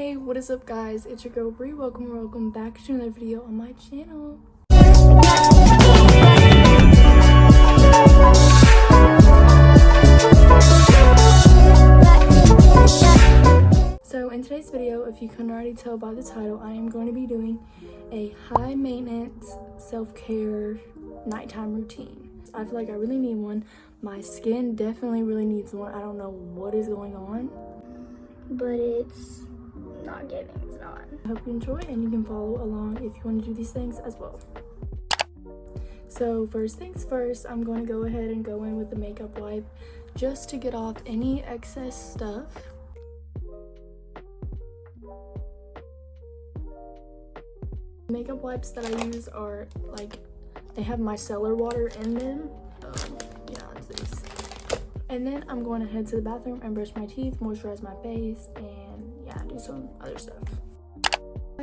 Hey, what is up guys? It's your girl Bree. Welcome back to another video on my channel. So in today's video, if you couldn't already tell by the title, I am going to be doing a high maintenance self-care nighttime routine. I feel like I really need one. My skin definitely really needs one. I don't know what is going on, but it's not giving. It's not. I hope you enjoy and you can follow along if you want to do these things as well. So first things first, I'm going to go ahead and go in with the makeup wipe just to get off any excess stuff. Makeup wipes that I use are like, they have micellar water in them. Yeah, it's these. And then I'm going to head to the bathroom and brush my teeth, moisturize my face, and yeah, do some other stuff.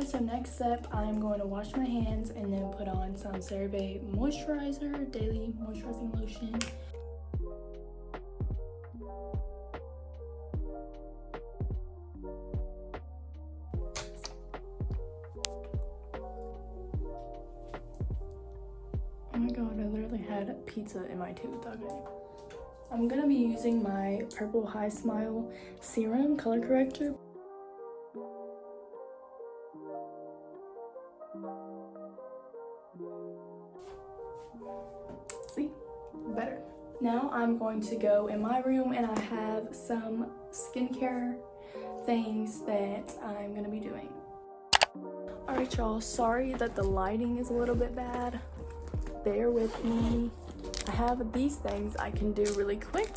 So next step, I'm going to wash my hands and then put on some CeraVe moisturizer, daily moisturizing lotion. Oh my god, I literally had pizza in my tooth. Okay. I'm gonna be using my Purple High Smile Serum Color Corrector. See? Better. Now I'm going to go in my room and I have some skincare things that I'm gonna be doing. Alright y'all, sorry that the lighting is a little bit bad. Bear with me. I have these things I can do really quick.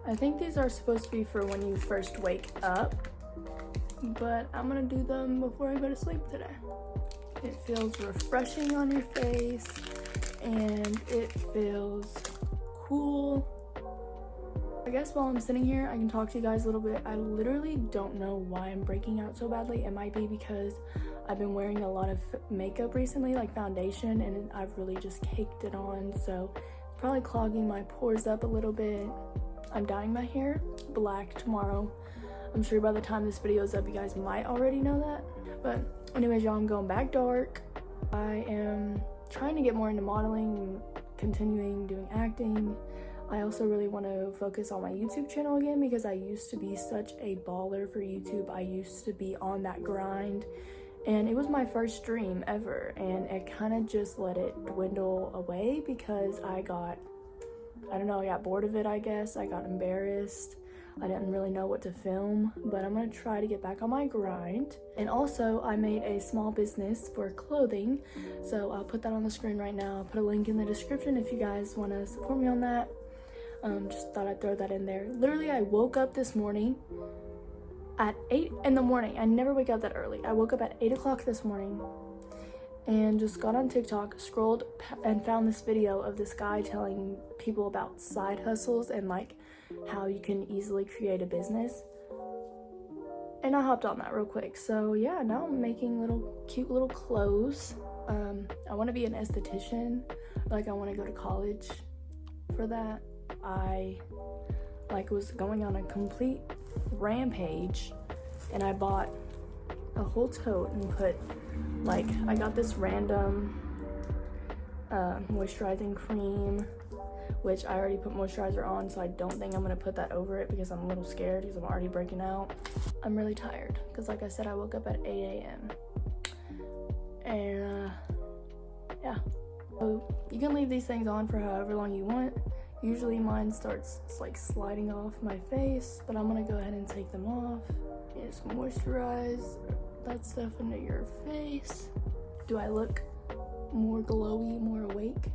I think these are supposed to be for when you first wake up, but I'm gonna do them before I go to sleep today. It feels refreshing on your face and it feels cool. I guess while I'm sitting here, I can talk to you guys a little bit. I literally don't know why I'm breaking out so badly. It might be because I've been wearing a lot of makeup recently, like foundation, and I've really just caked it on, so it's probably clogging my pores up a little bit. I'm dyeing my hair black tomorrow. I'm sure by the time this video is up, you guys might already know that. But anyways, y'all, I'm going back dark. I am trying to get more into modeling, continuing doing acting. I also really want to focus on my YouTube channel again because I used to be such a baller for YouTube. I used to be on that grind and it was my first dream ever, and it kind of just let it dwindle away because I got bored of it, I guess. I got embarrassed. I didn't really know what to film, but I'm gonna try to get back on my grind. And also I made a small business for clothing, so I'll put that on the screen right now. I'll put a link in the description if you guys want to support me on that. Just thought I'd throw that in there. Literally, I woke up this morning at 8 in the morning. I never wake up that early. I woke up at 8 o'clock this morning and just got on TikTok, scrolled and found this video of this guy telling people about side hustles and like how you can easily create a business. And I hopped on that real quick. So yeah, now I'm making cute little clothes. I want to be an esthetician. Like, I want to go to college for that. I was going on a complete rampage and I bought a whole tote and put I got this random moisturizing cream, which I already put moisturizer on, so I don't think I'm gonna put that over it because I'm a little scared because I'm already breaking out. I'm really tired because, like I said, I woke up at 8 a.m. and yeah, so you can leave these things on for however long you want. Usually mine starts sliding off my face, but I'm gonna go ahead and take them off. Just moisturize that stuff into your face. Do I look more glowy, more awake?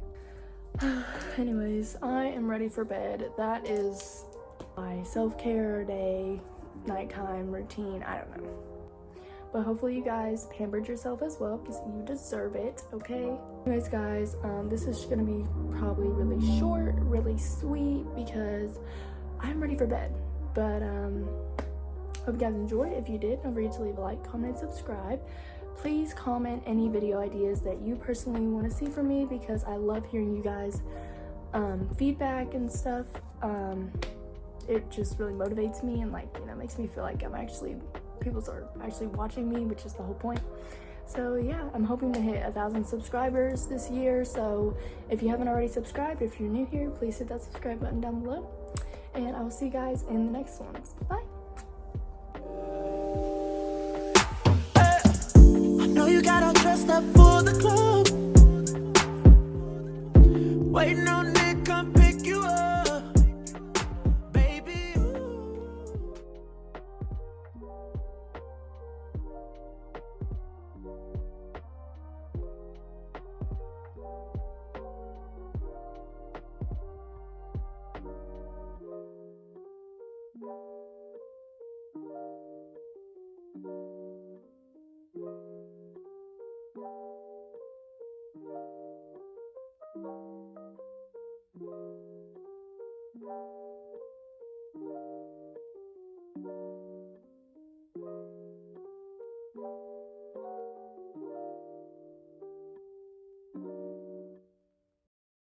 Anyways, I am ready for bed. That is my self-care day, nighttime routine. I don't know. But hopefully you guys pampered yourself as well because you deserve it, okay? Anyways, guys, this is gonna be probably really short, really sweet because I'm ready for bed. But hope you guys enjoyed. If you did, don't forget to leave a like, comment, and subscribe. Please comment any video ideas that you personally want to see from me because I love hearing you guys feedback and stuff. It just really motivates me and makes me feel like I'm actually people are actually watching me, which is the whole point. So yeah, I'm hoping to hit 1,000 subscribers this year. So if you haven't already subscribed, if you're new here, please hit that subscribe button down below. And I will see you guys in the next ones. Bye.